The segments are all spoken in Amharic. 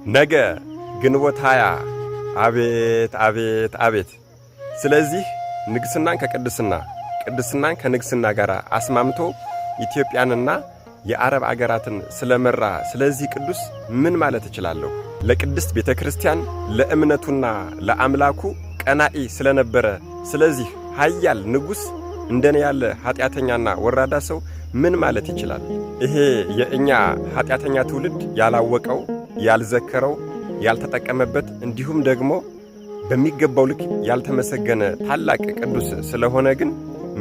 ነገ ግንቦት 20 አቤት አቤት አቤት! ስለዚህ ንግስናን ከቅድስና ቅድስናን ከንግስና ጋር አስማምቶ ኢትዮጵያንና የአረብ አገራትን ስለመራ ስለዚህ ቅዱስ ምን ማለት እችላለሁ? ለቅድስት ቤተክርስቲያን ለእምነቱና ለአምላኩ ቀናኢ ስለነበረ ስለዚህ ኃያል ንጉስ እንደኔ ያለ ኃጢአተኛና ወራዳ ሰው ምን ማለት ይችላል? ይሄ የእኛ ኃጢአተኛ ትውልድ ያላወቀው ያልዘከረው ያልተጠቀመበት እንዲሁም ደግሞ በሚገባው ልክ ያልተመሰገነ ታላቅ ቅዱስ ስለሆነ ግን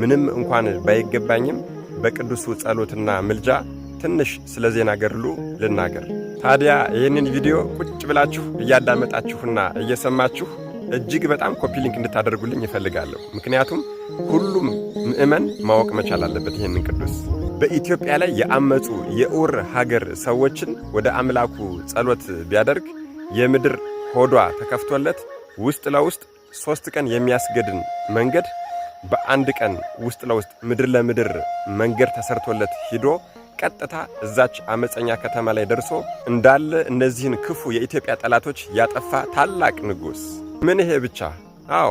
ምንም እንኳን ባይገባኝም በቅዱሱ ጸሎትና ምልጃ ትንሽ ስለ ዜና ገድሉ ልናገር። ታዲያ ይህንን ቪዲዮ ቁጭ ብላችሁ እያዳመጣችሁና እየሰማችሁ እጅግ በጣም ኮፒ ሊንክ እንድታደርጉልኝ ይፈልጋለሁ። ምክንያቱም ሁሉም ምእመን ማወቅ መቻል አለበት ይህንን ቅዱስ። በኢትዮጵያ ላይ የአመጹ የኡር ሀገር ሰዎችን ወደ አምላኩ ጸሎት ቢያደርግ የምድር ሆዷ ተከፍቶለት ውስጥ ለውስጥ 3 ቀን የሚያስገድን መንገድ በአንድ ቀን ውስጥ ለውስጥ ምድር ለምድር መንገድ ተሰርቶለት ሂዶ ቀጥታ እዛች አመፀኛ ከተማ ላይ ደርሶ እንዳለ እነዚህን ክፉ የኢትዮጵያ ጠላቶች ያጠፋ ታላቅ ንጉስ። ምን ይሄ ብቻ? አዎ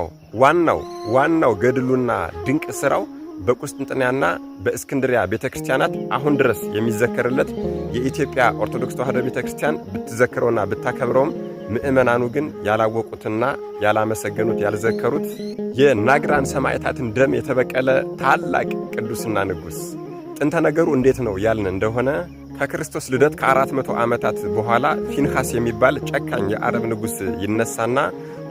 ዋናው ገድሉና ድንቅ ሥራው በቁስጥንጥንያና በእስክንድሪያ ቤተክርስቲያናት አሁን ድረስ የሚዘከርለት የኢትዮጵያ ኦርቶዶክስ ተዋሕዶ ቤተክርስቲያን ብትዘክረውና ብታከብረውም ምእመናኑ ግን ያላወቁትና ያላመሰገኑት ያልዘከሩት የናግራን ሰማዕታትን ደም የተበቀለ ታላቅ ቅዱስና ንጉስ። ጥንተ ነገሩ እንዴት ነው ያልን እንደሆነ ከክርስቶስ ልደት ከ400 ዓመታት በኋላ ፊንሐስ የሚባል ጨካኝ የአረብ ንጉስ ይነሳና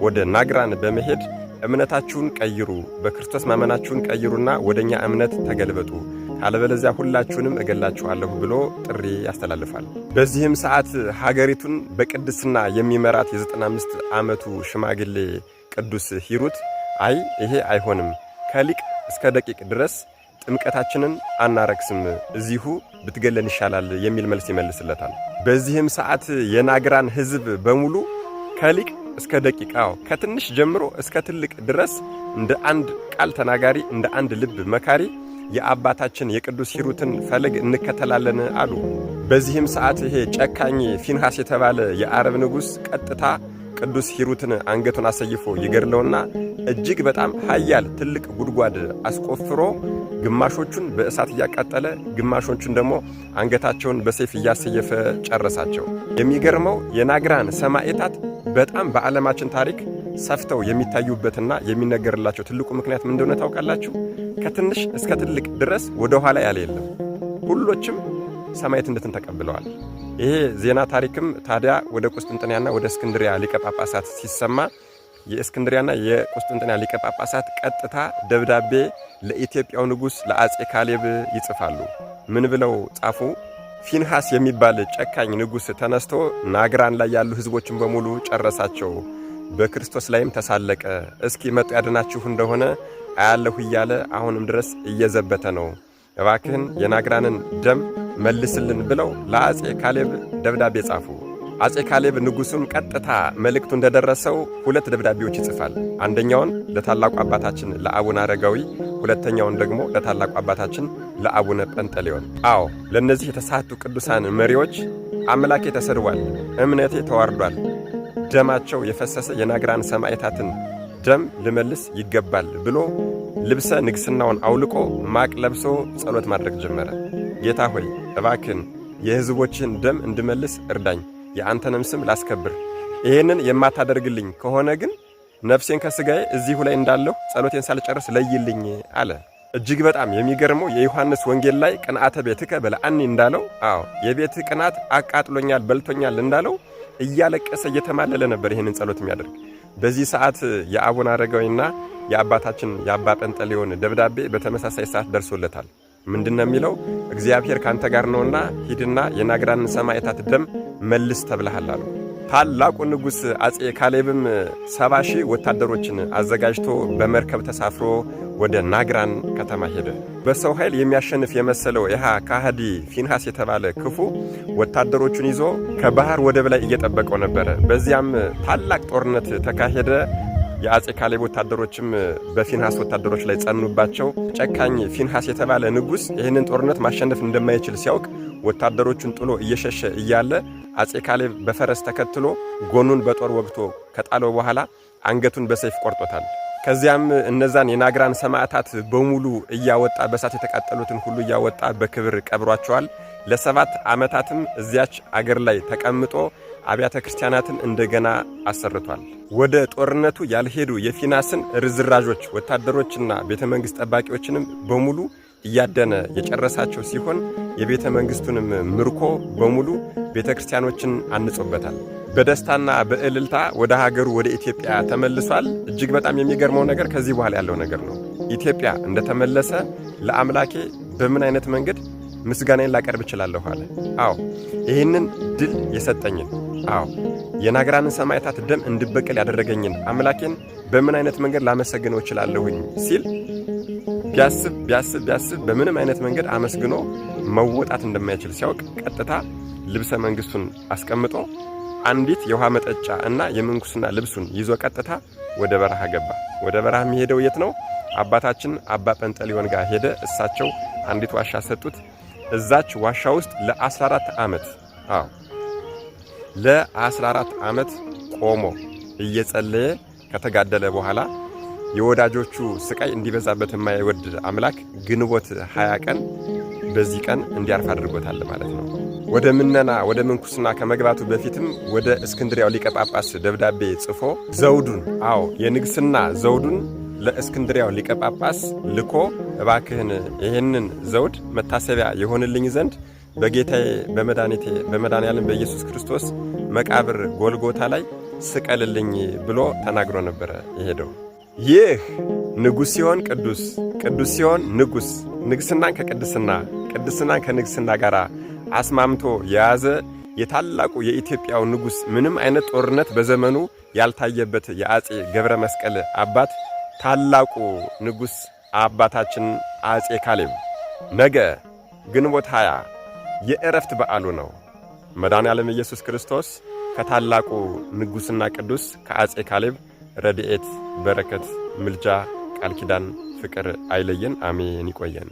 ወደ ናግራን በመሄድ እምነታችሁን ቀይሩ፣ በክርስቶስ ማመናችሁን ቀይሩና ወደኛ እምነት ተገልበጡ፣ ካለበለዚያ ሁላችሁንም እገላችኋለሁ ብሎ ጥሪ ያስተላልፋል። በዚህም ሰዓት ሀገሪቱን በቅድስና የሚመራት የ95 ዓመቱ ሽማግሌ ቅዱስ ሂሩት አይ ይሄ አይሆንም፣ ከሊቅ እስከ ደቂቅ ድረስ ጥምቀታችንን አናረክስም፣ እዚሁ ብትገለን ይሻላል የሚል መልስ ይመልስለታል። በዚህም ሰዓት የናግራን ሕዝብ በሙሉ ከሊቅ እስከ ደቂቃው ከትንሽ ጀምሮ እስከ ትልቅ ድረስ እንደ አንድ ቃል ተናጋሪ እንደ አንድ ልብ መካሪ የአባታችን የቅዱስ ሂሩትን ፈለግ እንከተላለን አሉ። በዚህም ሰዓት ይሄ ጨካኝ ፊንሐስ የተባለ የአረብ ንጉስ ቀጥታ ቅዱስ ሂሩትን አንገቱን አሰይፎ ይገድለውና እጅግ በጣም ኃያል ትልቅ ጉድጓድ አስቆፍሮ ግማሾቹን በእሳት እያቃጠለ ግማሾቹን ደግሞ አንገታቸውን በሰይፍ እያሰየፈ ጨረሳቸው። የሚገርመው የናግራን ሰማዕታት በጣም በዓለማችን ታሪክ ሰፍተው የሚታዩበትና የሚነገርላቸው ትልቁ ምክንያት ምን እንደሆነ ታውቃላችሁ? ከትንሽ እስከ ትልቅ ድረስ ወደ ኋላ ያለ የለም። ሁሎችም ሰማዕትነትን ተቀብለዋል። ይሄ ዜና ታሪክም ታዲያ ወደ ቁስጥንጥንያና ወደ እስክንድሪያ ሊቀ ጳጳሳት ሲሰማ የእስክንድሪያና የቁስጥንጥንያ ሊቀ ጳጳሳት ቀጥታ ደብዳቤ ለኢትዮጵያው ንጉስ ለአጼ ካሌብ ይጽፋሉ። ምን ብለው ጻፉ? ፊንሐስ የሚባል ጨካኝ ንጉስ ተነስቶ ናግራን ላይ ያሉ ህዝቦችን በሙሉ ጨረሳቸው፣ በክርስቶስ ላይም ተሳለቀ፣ እስኪ መጡ ያድናችሁ እንደሆነ አያለሁ እያለ አሁንም ድረስ እየዘበተ ነው፣ እባክህን የናግራንን ደም መልስልን ብለው ለአጼ ካሌብ ደብዳቤ ጻፉ። አጼ ካሌብ ንጉሱም ቀጥታ መልእክቱ እንደደረሰው 2 ደብዳቤዎች ይጽፋል። አንደኛውን ለታላቁ አባታችን ለአቡነ አረጋዊ፣ ሁለተኛውን ደግሞ ለታላቁ አባታችን ለአቡነ ጰንጠሌዎን። አዎ ለነዚህ የተሳቱ ቅዱሳን መሪዎች አምላኬ ተሰድቧል፣ እምነቴ ተዋርዷል፣ ደማቸው የፈሰሰ የናግራን ሰማዕታትን ደም ልመልስ ይገባል ብሎ ልብሰ ንግስናውን አውልቆ ማቅ ለብሶ ጸሎት ማድረግ ጀመረ። ጌታ ሆይ እባክን የሕዝቦችን ደም እንድመልስ እርዳኝ፣ የአንተንም ስም ላስከብር። ይሄንን የማታደርግልኝ ከሆነ ግን ነፍሴን ከስጋዬ እዚሁ ላይ እንዳለሁ ጸሎቴን ሳልጨርስ ለይልኝ አለ። እጅግ በጣም የሚገርመው የዮሐንስ ወንጌል ላይ ቅንዓተ ቤትከ በለዓኒ እንዳለው፣ አዎ የቤት ቅናት አቃጥሎኛል በልቶኛል እንዳለው እያለቀሰ እየተማለለ ነበር ይሄንን ጸሎት የሚያደርግ። በዚህ ሰዓት የአቡነ አረጋዊና የአባታችን የአባ ጰንጠሌዎን ደብዳቤ በተመሳሳይ ሰዓት ደርሶለታል። ምንድነው የሚለው? እግዚአብሔር ካንተ ጋር ነውና ሂድና የናግራን ሰማዕታት ደም መልስ ተብለሃል አሉ። ታላቁ ንጉስ አጼ ካሌብም 70,000 ወታደሮችን አዘጋጅቶ በመርከብ ተሳፍሮ ወደ ናግራን ከተማ ሄደ። በሰው ኃይል የሚያሸንፍ የመሰለው ይሃ ካህዲ ፊንሐስ የተባለ ክፉ ወታደሮቹን ይዞ ከባህር ወደብ ላይ እየጠበቀው ነበረ። በዚያም ታላቅ ጦርነት ተካሄደ። የአጼ ካሌብ ወታደሮችም በፊንሐስ ወታደሮች ላይ ጸኑባቸው። ጨካኝ ፊንሐስ የተባለ ንጉስ ይህንን ጦርነት ማሸነፍ እንደማይችል ሲያውቅ ወታደሮቹን ጥሎ እየሸሸ እያለ አጼ ካሌብ በፈረስ ተከትሎ ጎኑን በጦር ወግቶ ከጣለው በኋላ አንገቱን በሰይፍ ቆርጦታል። ከዚያም እነዛን የናግራን ሰማዕታት በሙሉ እያወጣ በሳት የተቃጠሉትን ሁሉ እያወጣ በክብር ቀብሯቸዋል። ለ7 ዓመታትም እዚያች አገር ላይ ተቀምጦ አብያተ ክርስቲያናትን እንደገና አሰርቷል። ወደ ጦርነቱ ያልሄዱ የፊናስን ርዝራዦች ወታደሮችና ቤተ መንግሥት ጠባቂዎችንም በሙሉ እያደነ የጨረሳቸው ሲሆን የቤተ መንግሥቱንም ምርኮ በሙሉ ቤተ ክርስቲያኖችን አንጾበታል። በደስታና በእልልታ ወደ ሀገሩ ወደ ኢትዮጵያ ተመልሷል። እጅግ በጣም የሚገርመው ነገር ከዚህ በኋላ ያለው ነገር ነው። ኢትዮጵያ እንደተመለሰ ለአምላኬ በምን አይነት መንገድ ምስጋናዬን ላቀርብ እችላለሁ አለ። አዎ ይህንን ድል የሰጠኝን፣ አዎ የናግራንን ሰማዕታት ደም እንድበቀል ያደረገኝን አምላኬን በምን አይነት መንገድ ላመሰግነው እችላለሁኝ ሲል ቢያስብ በምንም አይነት መንገድ አመስግኖ መወጣት እንደማይችል ሲያውቅ ቀጥታ ልብሰ መንግሥቱን አስቀምጦ አንዲት የውሃ መጠጫ እና የምንኩስና ልብሱን ይዞ ቀጥታ ወደ በረሃ ገባ። ወደ በረሃ የሚሄደው የት ነው? አባታችን አባ ጰንጠሌዎን ጋር ሄደ። እሳቸው አንዲት ዋሻ ሰጡት። እዛች ዋሻ ውስጥ ለ14 ዓመት ለ14 ዓመት ቆሞ እየጸለየ ከተጋደለ በኋላ የወዳጆቹ ስቃይ እንዲበዛበት የማይወድ አምላክ ግንቦት 20 ቀን በዚህ ቀን እንዲያርፍ አድርጎታል ማለት ነው። ወደ ምነና ወደ ምንኩስና ከመግባቱ በፊትም ወደ እስክንድሪያው ሊቀ ጳጳስ ደብዳቤ ጽፎ ዘውዱን የንግስና ዘውዱን ለእስክንድሪያው ሊቀ ጳጳስ ልኮ እባክህን ይህንን ዘውድ መታሰቢያ የሆንልኝ ዘንድ በጌታዬ በመድኃኔዓለም በኢየሱስ ክርስቶስ መቃብር ጎልጎታ ላይ ስቀልልኝ ብሎ ተናግሮ ነበረ የሄደው። ይህ ንጉሥ ሲሆን ቅዱስ፣ ቅዱስ ሲሆን ንጉሥ፣ ንግስናን ከቅድስና ቅድስናን ከንግስና ጋር አስማምቶ የያዘ የታላቁ የኢትዮጵያው ንጉሥ ምንም አይነት ጦርነት በዘመኑ ያልታየበት የአጼ ገብረ መስቀል አባት ታላቁ ንጉሥ አባታችን አጼ ካሌብ ነገ ግንቦት 20 የዕረፍት በዓሉ ነው። መድኃኔዓለም ኢየሱስ ክርስቶስ ከታላቁ ንጉሥና ቅዱስ ከአጼ ካሌብ ረድኤት፣ በረከት፣ ምልጃ፣ ቃል ኪዳን፣ ፍቅር አይለየን። አሜን። ይቆየን።